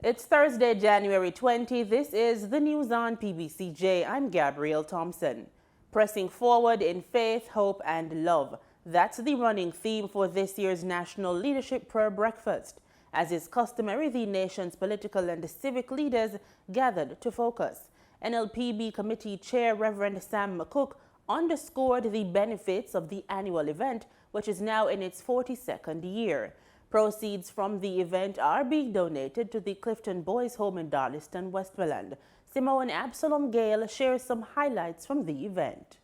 It's Thursday, January 20. This is the news on PBCJ. I'm Gabrielle Thompson. Pressing forward in faith, hope, and love. That's the running theme for this year's National Leadership Prayer Breakfast. As is customary, the nation's political and civic leaders gathered to focus. NLPB Committee Chair Reverend Sam McCook underscored the benefits of the annual event, which is now in its 42nd year. Proceeds from the event are being donated to the Clifton Boys Home in Darliston, Westmoreland. Simone Absalom Gale shares some highlights from the event.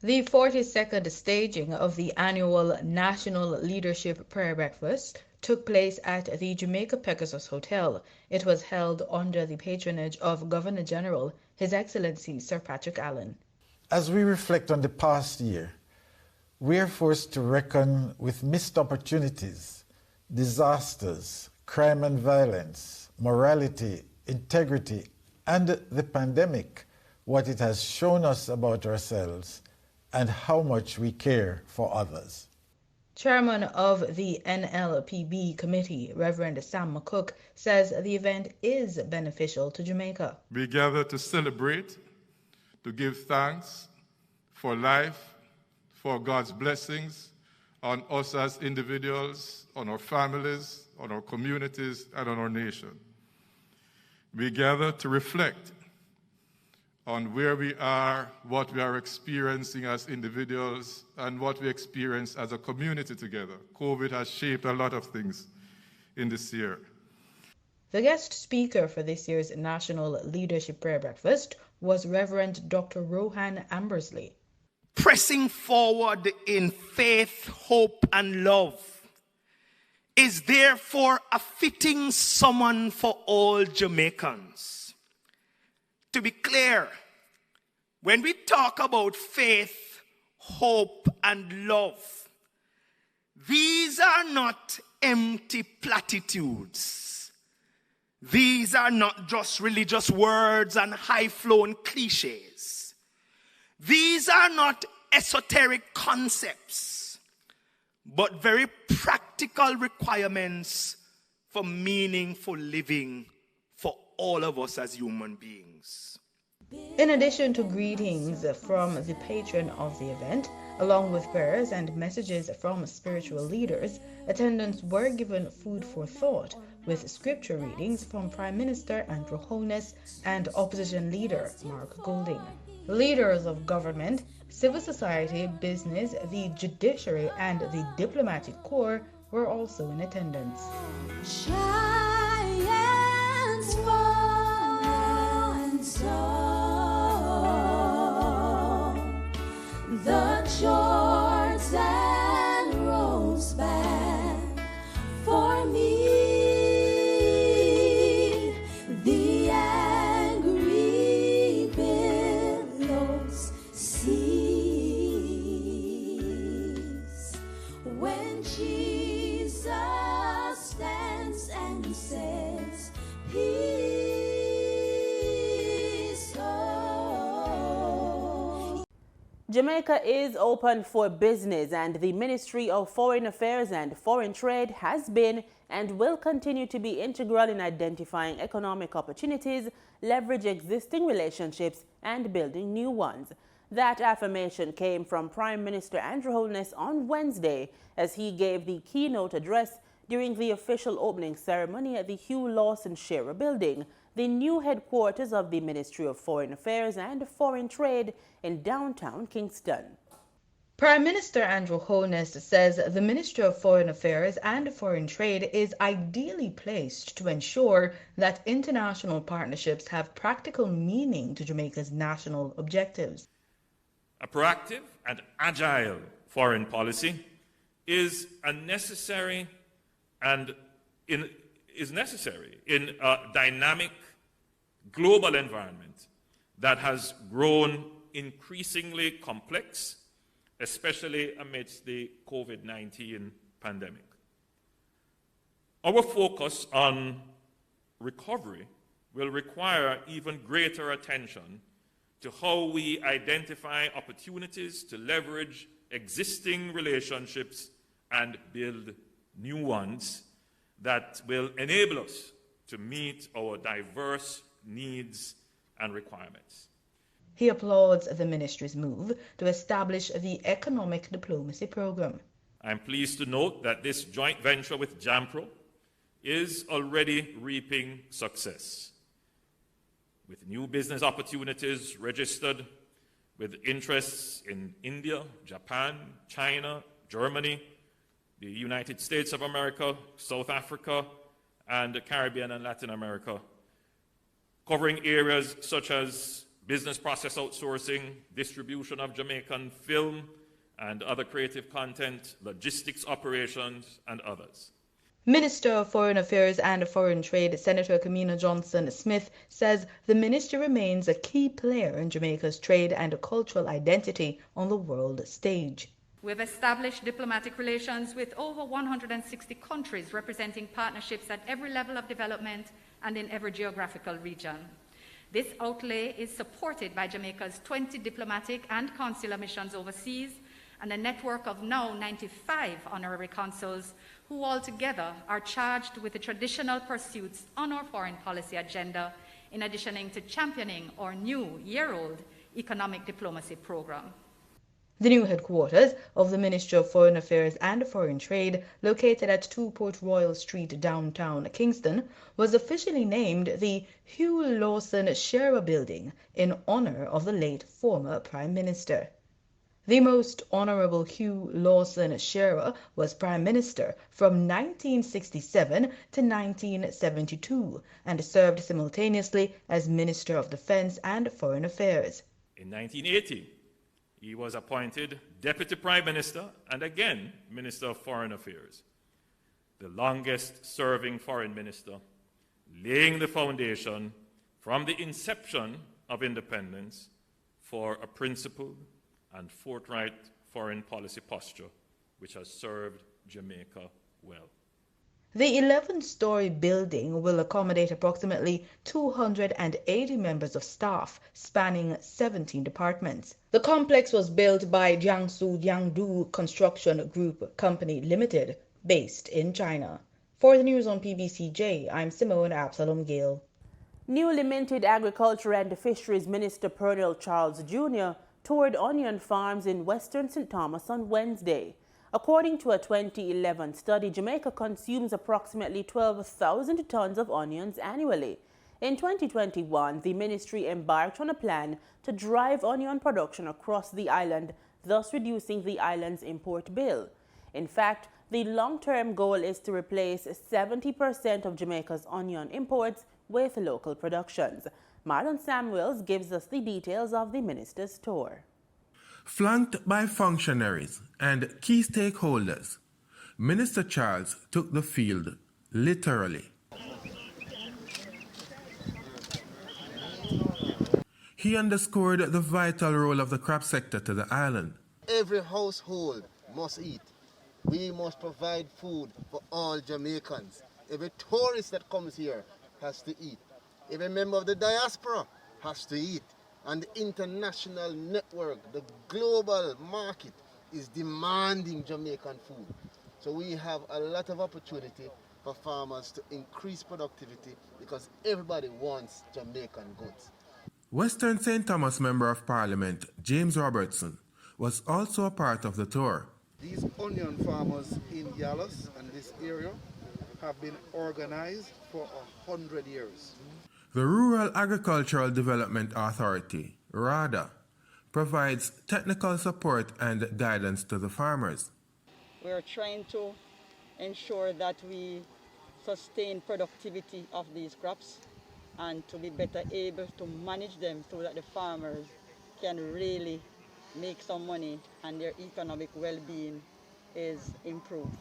The 42nd staging of the annual National Leadership Prayer Breakfast took place at the Jamaica Pegasus Hotel. It was held under the patronage of Governor General, His Excellency Sir Patrick Allen. As we reflect on the past year, we are forced to reckon with missed opportunities, disasters, crime and violence, morality, integrity, and the pandemic, what it has shown us about ourselves and how much we care for others. Chairman of the NLPB Committee, Reverend Sam McCook, says the event is beneficial to Jamaica. We gather to celebrate, to give thanks for life, for God's blessings on us as individuals, on our families, on our communities, and on our nation. We gather to reflect on where we are, what we are experiencing as individuals, and what we experience as a community together. COVID has shaped a lot of things in this year. The guest speaker for this year's National Leadership Prayer Breakfast was Reverend Dr. Rohan Ambersley. Pressing forward in faith, hope, and love is therefore a fitting summon for all Jamaicans. To be clear, when we talk about faith, hope, and love, these are not empty platitudes. These are not just religious words and high-flown cliches. These are not esoteric concepts, but very practical requirements for meaningful living for all of us as human beings. In addition to greetings from the patron of the event, along with prayers and messages from spiritual leaders, attendants were given food for thought with scripture readings from Prime Minister Andrew Holness and Opposition Leader Mark Golding. Leaders of government, civil society, business, the judiciary, and the diplomatic corps were also in attendance. Giants fall and soar. The Jordan rolls back for me. The angry billows cease when Jesus stands and says, peace. Oh. Jamaica is open for business, and the Ministry of Foreign Affairs and Foreign Trade has been and will continue to be integral in identifying economic opportunities, leverage existing relationships, and building new ones. That affirmation came from Prime Minister Andrew Holness on Wednesday as he gave the keynote address during the official opening ceremony at the Hugh Lawson Shearer Building, the new headquarters of the Ministry of Foreign Affairs and Foreign Trade in downtown Kingston. Prime Minister Andrew Holness says the Ministry of Foreign Affairs and Foreign Trade is ideally placed to ensure that international partnerships have practical meaning to Jamaica's national objectives. A proactive and agile foreign policy is necessary in a dynamic global environment that has grown increasingly complex, especially amidst the COVID-19 pandemic. Our focus on recovery will require even greater attention to how we identify opportunities to leverage existing relationships and build new ones that will enable us to meet our diverse needs and requirements. He applauds the ministry's move to establish the Economic Diplomacy Program. I'm pleased to note that this joint venture with JAMPRO is already reaping success, with new business opportunities registered with interests in India, Japan, China, Germany, the United States of America, South Africa, and the Caribbean and Latin America, covering areas such as business process outsourcing, distribution of Jamaican film and other creative content, logistics operations, and others. Minister of Foreign Affairs and Foreign Trade, Senator Kamina Johnson-Smith, says the ministry remains a key player in Jamaica's trade and cultural identity on the world stage. We've established diplomatic relations with over 160 countries, representing partnerships at every level of development and in every geographical region. This outlay is supported by Jamaica's 20 diplomatic and consular missions overseas and a network of now 95 honorary consuls who altogether are charged with the traditional pursuits on our foreign policy agenda, in addition to championing our new year-old economic diplomacy program. The new headquarters of the Ministry of Foreign Affairs and Foreign Trade, located at 2 Port Royal Street, downtown Kingston, was officially named the Hugh Lawson Shearer Building in honor of the late former Prime Minister. The Most Honorable Hugh Lawson Shearer was Prime Minister from 1967 to 1972 and served simultaneously as Minister of Defense and Foreign Affairs. In 1980, he was appointed Deputy Prime Minister and again Minister of Foreign Affairs, the longest-serving foreign minister, laying the foundation from the inception of independence for a principled and forthright foreign policy posture which has served Jamaica well. The 11-story building will accommodate approximately 280 members of staff spanning 17 departments. The complex was built by Jiangsu Jiangdu Construction Group Company Limited, based in China. For the news on PBCJ, I'm Simone Absalom Gill. Newly minted Agriculture and Fisheries Minister Pernell Charles Jr. toured onion farms in western St. Thomas on Wednesday. According to a 2011 study, Jamaica consumes approximately 12,000 tons of onions annually. In 2021, the ministry embarked on a plan to drive onion production across the island, thus reducing the island's import bill. In fact, the long-term goal is to replace 70% of Jamaica's onion imports with local productions. Marlon Samuels gives us the details of the minister's tour. Flanked by functionaries and key stakeholders, Minister Charles took the field literally. He underscored the vital role of the crop sector to the island. Every household must eat. We must provide food for all Jamaicans. Every tourist that comes here has to eat. Every member of the diaspora has to eat. And the international network, the global market, is demanding Jamaican food. So we have a lot of opportunity for farmers to increase productivity because everybody wants Jamaican goods. Western St. Thomas Member of Parliament James Robertson was also a part of the tour. These onion farmers in Yalos and this area have been organized for 100 years. The Rural Agricultural Development Authority, RADA, provides technical support and guidance to the farmers. We're trying to ensure that we sustain productivity of these crops and to be better able to manage them so that the farmers can really make some money and their economic well-being is improved.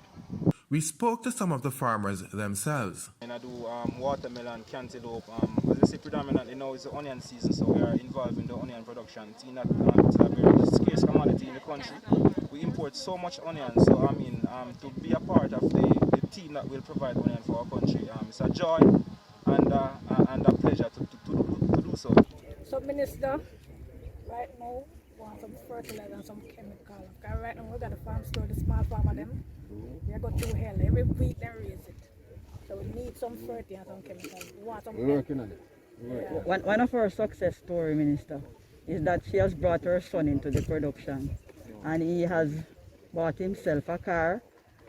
We spoke to some of the farmers themselves. And I do watermelon, cantaloupe. As I say, predominantly now is the onion season, so we are involved in the onion production. It's not it's a very scarce commodity in the country. We import so much onion, so I mean, to be a part of the team that will provide onion for our country, it's a joy and a pleasure to do so. So, Minister, right now, we want some fertilizer and some chemical. Because right now, we got a farm store, the small farmer them. They go through hell. Every week they raise it. So we need some fertilizer and some chemicals. We want some. We're working on it. One of our success story, Minister, is that she has brought her son into the production, and he has bought himself a car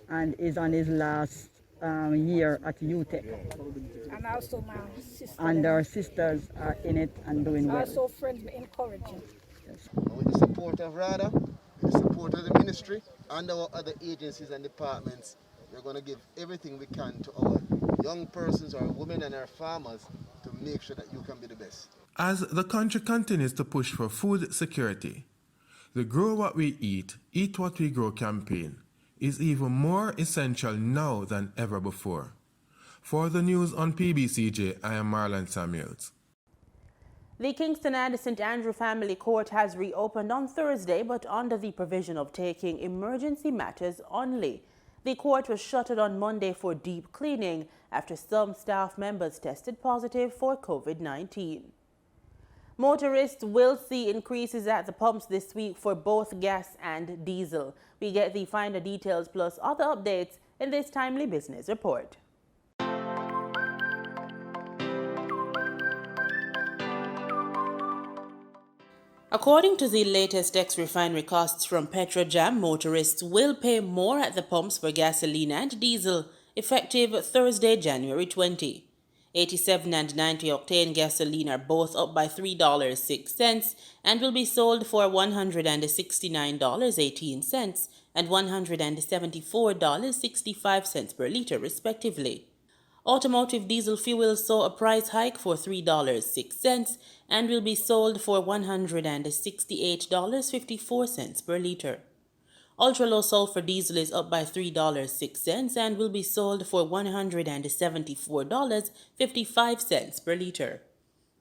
and is on his last year at UTEC. And also my sister. And our sisters are in it and doing well. Also friends encouraging. Yes. With the support of RADA, with the support of the ministry and our other agencies and departments, we're going to give everything we can to our young persons, our women and our farmers to make sure that you can be the best. As the country continues to push for food security, the Grow What We Eat, Eat What We Grow campaign is even more essential now than ever before. For the news on PBCJ, I am Marlon Samuels. The Kingston and St. Andrew Family Court has reopened on Thursday, but under the provision of taking emergency matters only. The court was shuttered on Monday for deep cleaning after some staff members tested positive for COVID-19. Motorists will see increases at the pumps this week for both gas and diesel. We get the finer details plus other updates in this timely business report. According to the latest ex-refinery costs from Petrojam, motorists will pay more at the pumps for gasoline and diesel effective Thursday, January 20. 87 and 90 octane gasoline are both up by $3.06 and will be sold for $169.18 and $174.65 per liter respectively. Automotive diesel fuel saw a price hike for $3.06 and will be sold for $168.54 per liter. Ultra-low sulfur diesel is up by $3.06 and will be sold for $174.55 per liter.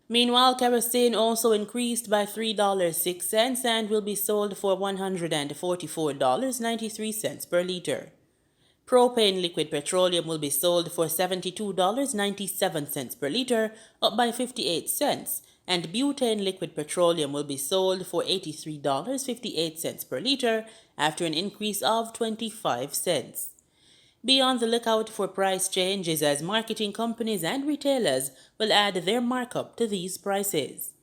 Meanwhile, kerosene also increased by $3.06 and will be sold for $144.93 per liter. Propane liquid petroleum will be sold for $72.97 per liter, up by 58 cents, and butane liquid petroleum will be sold for $83.58 per liter after an increase of 25 cents. Be on the lookout for price changes as marketing companies and retailers will add their markup to these prices.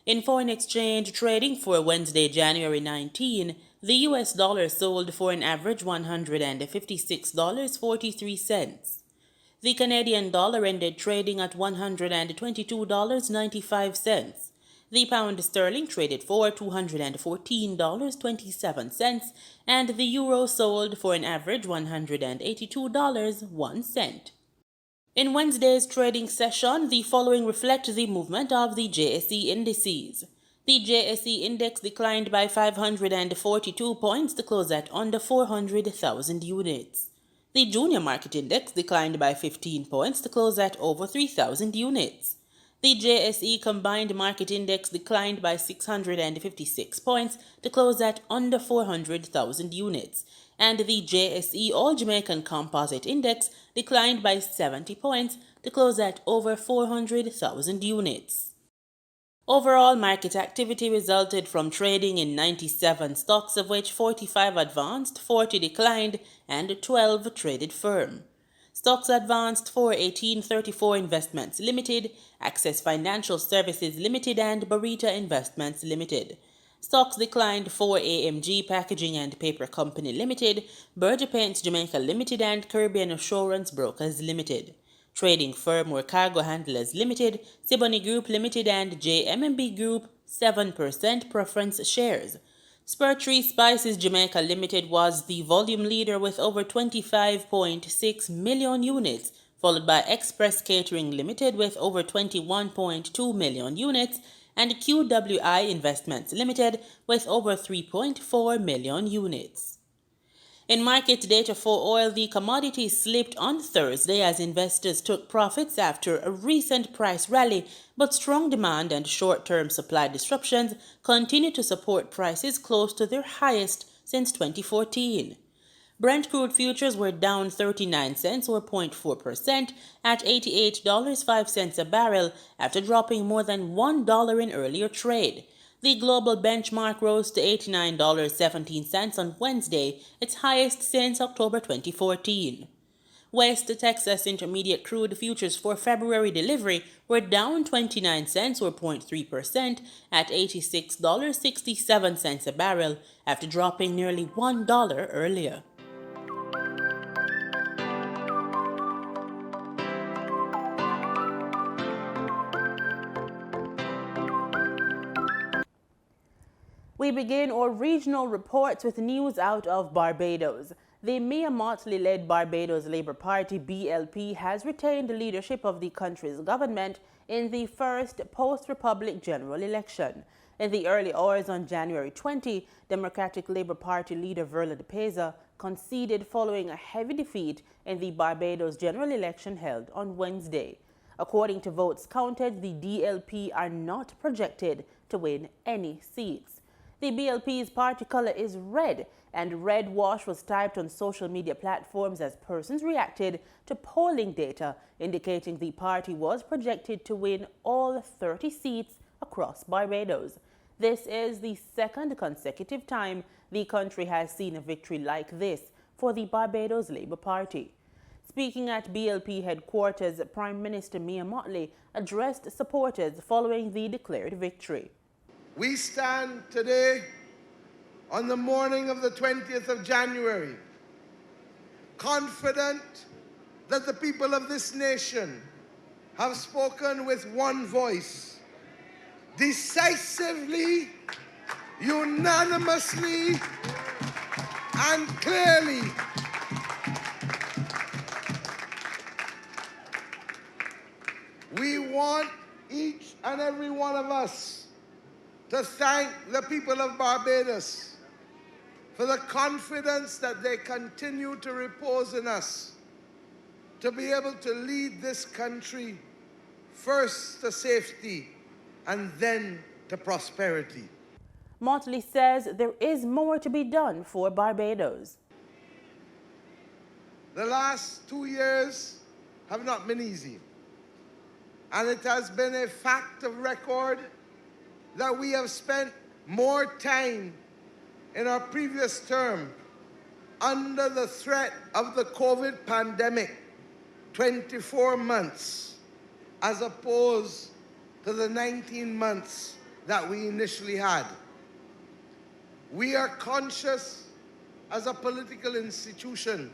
In foreign exchange trading for Wednesday, January 19, the US dollar sold for an average $156.43. The Canadian dollar ended trading at $122.95. The pound sterling traded for $214.27, and the euro sold for an average $182.01. In Wednesday's trading session, the following reflect the movement of the JSE indices. The JSE index declined by 542 points to close at under 400,000 units. The junior market index declined by 15 points to close at over 3,000 units. The JSE combined market index declined by 656 points to close at under 400,000 units, and the JSE All Jamaican Composite Index declined by 70 points to close at over 400,000 units. Overall market activity resulted from trading in 97 stocks, of which 45 advanced, 40 declined, and 12 traded firm. Stocks advanced for 1834 Investments Limited, Access Financial Services Limited, and Barita Investments Limited. Stocks declined for AMG Packaging and Paper Company Limited, Berger Paints Jamaica Limited, and Caribbean Assurance Brokers Limited. Trading firm were Cargo Handlers Limited, Siboney Group Limited, and JMMB Group 7% preference shares. Spurtree Spices Jamaica Limited was the volume leader with over 25.6 million units, followed by Express Catering Limited with over 21.2 million units, and QWI Investments Limited with over 3.4 million units. In market data for oil, the commodity slipped on Thursday as investors took profits after a recent price rally, but strong demand and short-term supply disruptions continue to support prices close to their highest since 2014. Brent crude futures were down 39 cents or 0.4% at $88.05 a barrel after dropping more than $1 in earlier trade. The global benchmark rose to $89.17 on Wednesday, its highest since October 2014. West Texas Intermediate crude futures for February delivery were down 29 cents or 0.3% at $86.67 a barrel after dropping nearly $1 earlier. We begin our regional reports with news out of Barbados. The Mia Mottley-led Barbados Labour Party, BLP, has retained the leadership of the country's government in the first post-Republic general election. In the early hours on January 20, Democratic Labour Party leader Verla de Peza conceded following a heavy defeat in the Barbados general election held on Wednesday. According to votes counted, the DLP are not projected to win any seats. The BLP's party color is red, and red wash was typed on social media platforms as persons reacted to polling data indicating the party was projected to win all 30 seats across Barbados. This is the second consecutive time the country has seen a victory like this for the Barbados Labour Party. Speaking at BLP headquarters, Prime Minister Mia Mottley addressed supporters following the declared victory. We stand today on the morning of the 20th of January, confident that the people of this nation have spoken with one voice, decisively, unanimously, and clearly. We want each and every one of us to thank the people of Barbados for the confidence that they continue to repose in us to be able to lead this country first to safety and then to prosperity. Mottley says there is more to be done for Barbados. The last 2 years have not been easy, and it has been a fact of record that we have spent more time in our previous term under the threat of the COVID pandemic, 24 months, as opposed to the 19 months that we initially had. We are conscious as a political institution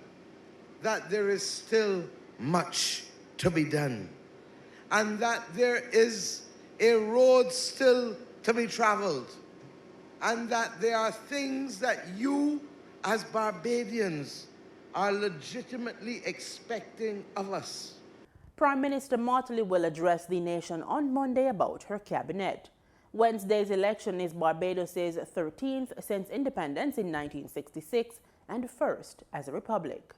that there is still much to be done, and that there is a road still to be traveled, and that there are things that you as Barbadians are legitimately expecting of us. Prime Minister Mottley will address the nation on Monday about her cabinet. Wednesday's election is Barbados' 13th since independence in 1966 and first as a republic.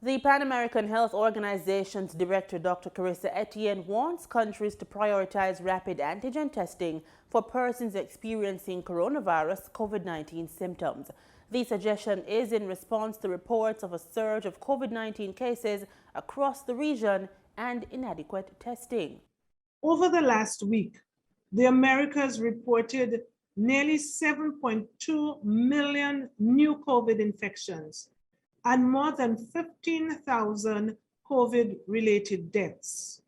The Pan American Health Organization's director, Dr. Carissa Etienne, wants countries to prioritize rapid antigen testing for persons experiencing coronavirus COVID-19 symptoms. The suggestion is in response to reports of a surge of COVID-19 cases across the region and inadequate testing. Over the last week, the Americas reported nearly 7.2 million new COVID infections and more than 15,000 COVID-related deaths.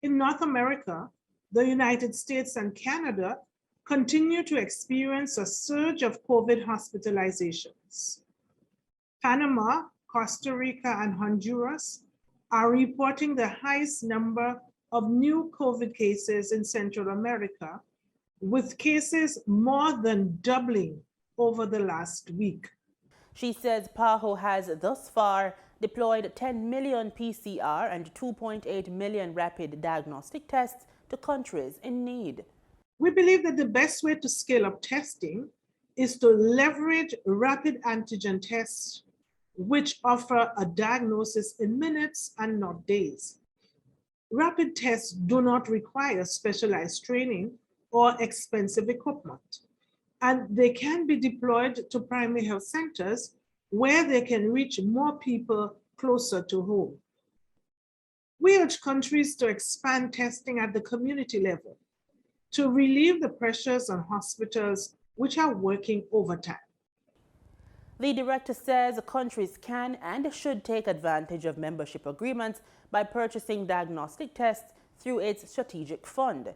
In North America, the United States and Canada continue to experience a surge of COVID hospitalizations. Panama, Costa Rica, and Honduras are reporting the highest number of new COVID cases in Central America, with cases more than doubling over the last week. She says PAHO has thus far deployed 10 million PCR and 2.8 million rapid diagnostic tests to countries in need. We believe that the best way to scale up testing is to leverage rapid antigen tests, which offer a diagnosis in minutes and not days. Rapid tests do not require specialized training or expensive equipment, and they can be deployed to primary health centers where they can reach more people closer to home. We urge countries to expand testing at the community level to relieve the pressures on hospitals which are working overtime. The director says countries can and should take advantage of membership agreements by purchasing diagnostic tests through its strategic fund.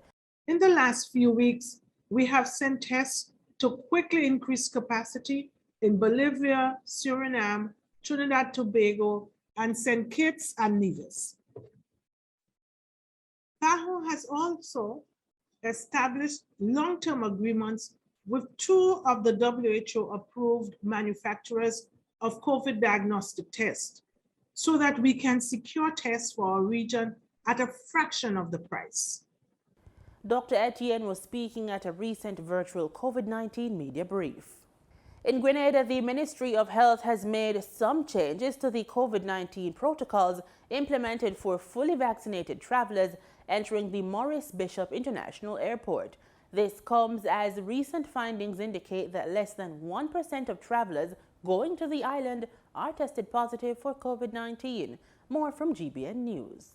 In the last few weeks, we have sent tests to quickly increase capacity in Bolivia, Suriname, Trinidad, Tobago, and St. Kitts and Nevis. PAHO has also established long-term agreements with 2 of the WHO-approved manufacturers of COVID diagnostic tests so that we can secure tests for our region at a fraction of the price. Dr. Antigen was speaking at a recent virtual COVID-19 media brief. In Grenada, the Ministry of Health has made some changes to the COVID-19 protocols implemented for fully vaccinated travelers entering the Maurice Bishop International Airport. This comes as recent findings indicate that less than 1% of travelers going to the island are tested positive for COVID-19. More from GBN News.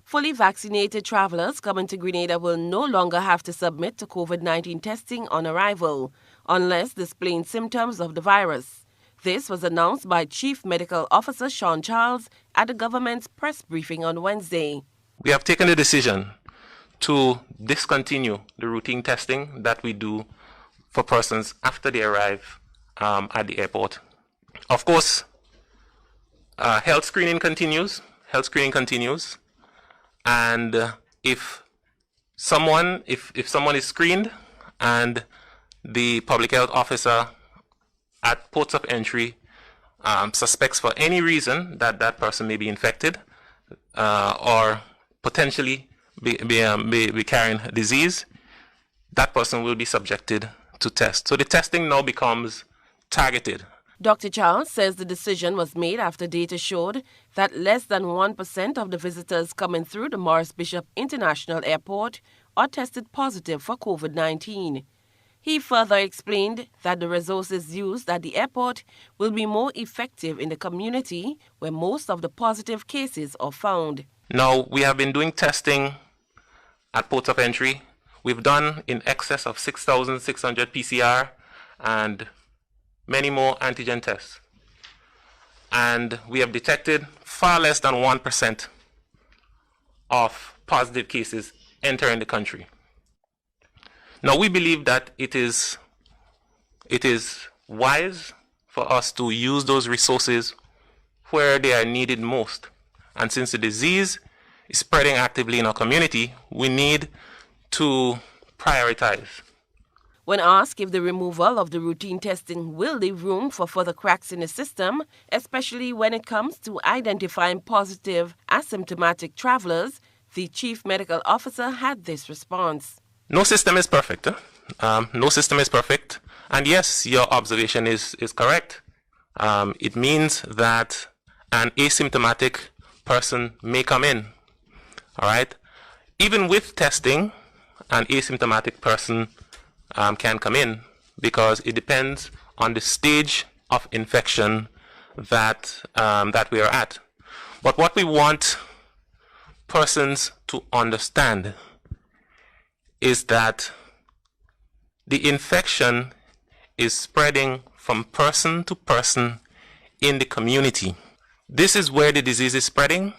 Fully vaccinated travelers coming to Grenada will no longer have to submit to COVID-19 testing on arrival, unless displaying symptoms of the virus. This was announced by Chief Medical Officer Sean Charles at the government's press briefing on Wednesday. We have taken the decision to discontinue the routine testing that we do for persons after they arrive at the airport. Of course, health screening continues. And if someone is screened and the public health officer at ports of entry suspects for any reason that that person may be infected or potentially be carrying a disease, that person will be subjected to test. So the testing now becomes targeted. Dr. Charles says the decision was made after data showed that less than 1% of the visitors coming through the Maurice Bishop International Airport are tested positive for COVID-19. He further explained that the resources used at the airport will be more effective in the community where most of the positive cases are found. Now, we have been doing testing at ports of entry. We've done in excess of 6,600 PCR and many more antigen tests. And we have detected far less than 1% of positive cases entering the country. Now, we believe that it is wise for us to use those resources where they are needed most. And since the disease is spreading actively in our community, we need to prioritize. When asked if the removal of the routine testing will leave room for further cracks in the system, especially when it comes to identifying positive asymptomatic travelers, the chief medical officer had this response. No system is perfect. No system is perfect. And yes, your observation is correct. It means that an asymptomatic person may come in. All right. Even with testing, an asymptomatic person can come in because it depends on the stage of infection that we are at. But what we want persons to understand is that the infection is spreading from person to person in the community. This is where the disease is spreading,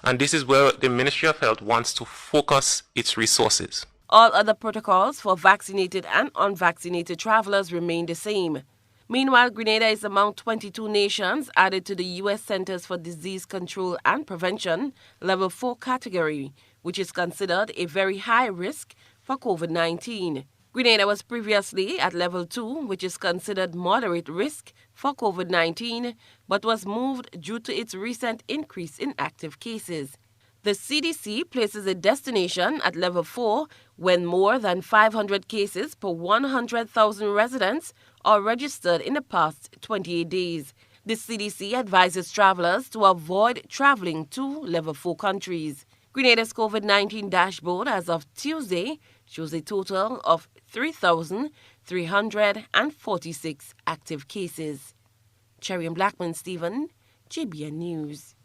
and this is where the Ministry of Health wants to focus its resources. All other protocols for vaccinated and unvaccinated travelers remain the same. Meanwhile, Grenada is among 22 nations added to the U.S. Centers for Disease Control and Prevention Level 4 category, which is considered a very high risk for COVID-19. Grenada was previously at Level 2, which is considered moderate risk for COVID-19, but was moved due to its recent increase in active cases. The CDC places a destination at Level 4 when more than 500 cases per 100,000 residents are registered in the past 28 days. The CDC advises travelers to avoid traveling to Level 4 countries. Grenada's COVID-19 dashboard as of Tuesday shows a total of 3,346 active cases. Cherry and Blackman Stephen, GBN News.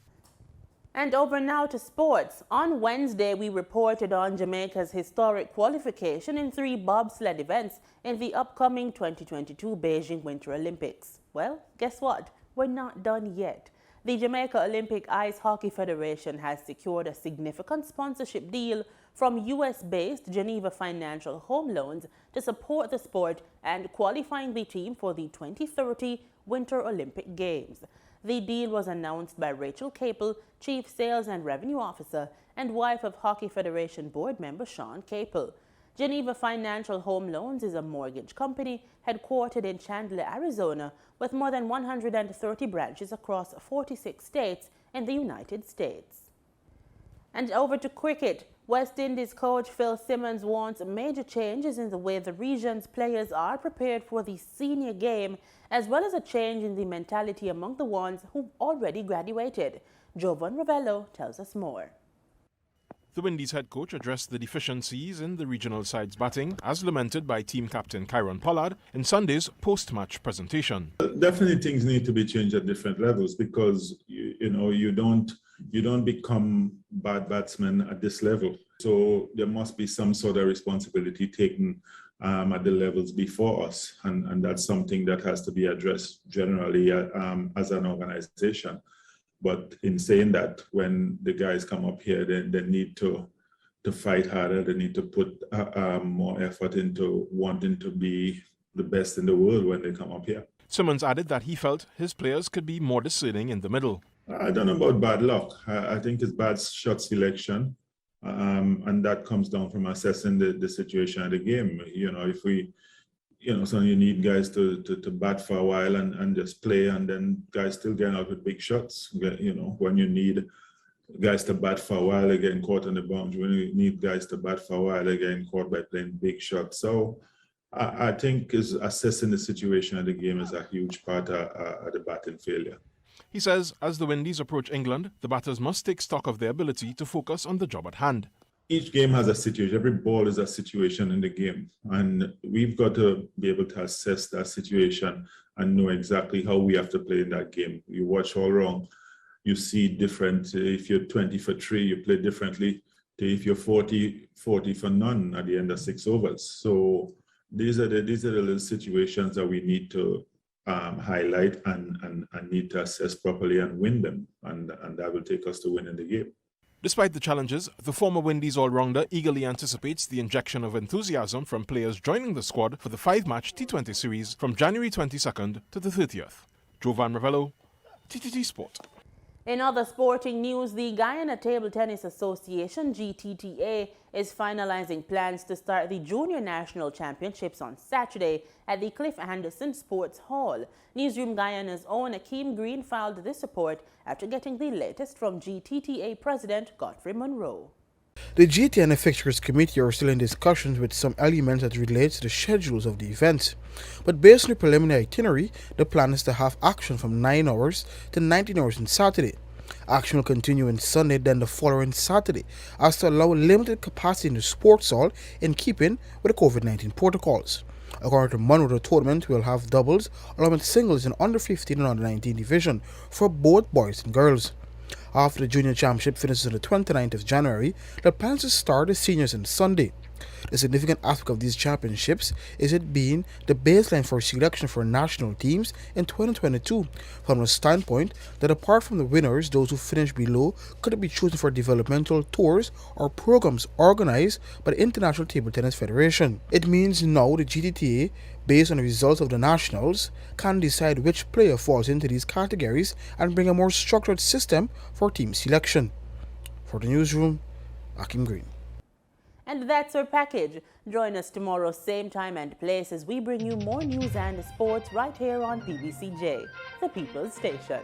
And over now to sports. On Wednesday, we reported on Jamaica's historic qualification in 3 bobsled events in the upcoming 2022 Beijing Winter Olympics. Well, guess what? We're not done yet. The Jamaica Olympic Ice Hockey Federation has secured a significant sponsorship deal from US-based Geneva Financial Home Loans to support the sport and qualifying the team for the 2030 Winter Olympic Games. The deal was announced by Rachel Capel, Chief Sales and Revenue Officer and wife of Hockey Federation board member Sean Capel. Geneva Financial Home Loans is a mortgage company headquartered in Chandler, Arizona, with more than 130 branches across 46 states in the United States. And over to cricket. West Indies coach Phil Simmons wants major changes in the way the region's players are prepared for the senior game, as well as a change in the mentality among the ones who've already graduated. Jovan Ravello tells us more. The Windies head coach addressed the deficiencies in the regional side's batting, as lamented by team captain Kyron Pollard in Sunday's post-match presentation. Definitely things need to be changed at different levels because, you don't become bad batsmen at this level. So there must be some sort of responsibility taken at the levels before us. And that's something that has to be addressed generally as an organization. But in saying that, when the guys come up here, they need to fight harder. They need to put more effort into wanting to be the best in the world when they come up here. Simmons added that he felt his players could be more discerning in the middle. I don't know about bad luck. I think it's bad shot selection. And that comes down from assessing the situation of the game. If we, so you need guys to bat for a while and just play, and then guys still getting out with big shots. When you need guys to bat for a while, they're getting caught on the boundary. When you need guys to bat for a while, they're getting caught by playing big shots. So I think assessing the situation of the game is a huge part of the batting failure. He says as the Windies approach England, the batters must take stock of their ability to focus on the job at hand. Each game has a situation. Every ball is a situation in the game. And we've got to be able to assess that situation and know exactly how we have to play in that game. You watch all wrong, you see different. If you're 20 for 3, you play differently to if you're 40 for none at the end of 6 overs. So these are the little situations that we need to highlight and need to assess properly and win them. And that will take us to winning the game. Despite the challenges, the former Windies all-rounder eagerly anticipates the injection of enthusiasm from players joining the squad for the 5-match T20 series from January 22nd to the 30th. Jovan Ravello, TTT Sport. In other sporting news, the Guyana Table Tennis Association, GTTA, is finalizing plans to start the Junior National Championships on Saturday at the Cliff Anderson Sports Hall. Newsroom Guyana's own Akeem Green filed this report after getting the latest from GTTA President Godfrey Monroe. The GT and the Fixtures Committee are still in discussions with some elements that relate to the schedules of the events. But based on the preliminary itinerary, the plan is to have action from 9 hours to 19 hours on Saturday. Action will continue on Sunday, then the following Saturday, as to allow limited capacity in the sports hall in keeping with the COVID-19 protocols. According to Monroe, the tournament will have doubles along with singles in under 15 and under 19 division for both boys and girls. After the junior championship finishes on the 29th of January, the plans to start the seniors on Sunday. The significant aspect of these championships is it being the baseline for selection for national teams in 2022, from the standpoint that apart from the winners, those who finish below could be chosen for developmental tours or programs organized by the International Table Tennis Federation. It means now the GTTA, based on the results of the nationals, can decide which player falls into these categories and bring a more structured system for team selection. For the newsroom, Akeem Green. And that's our package. Join us tomorrow, same time and place, as we bring you more news and sports right here on PBCJ, the People's Station.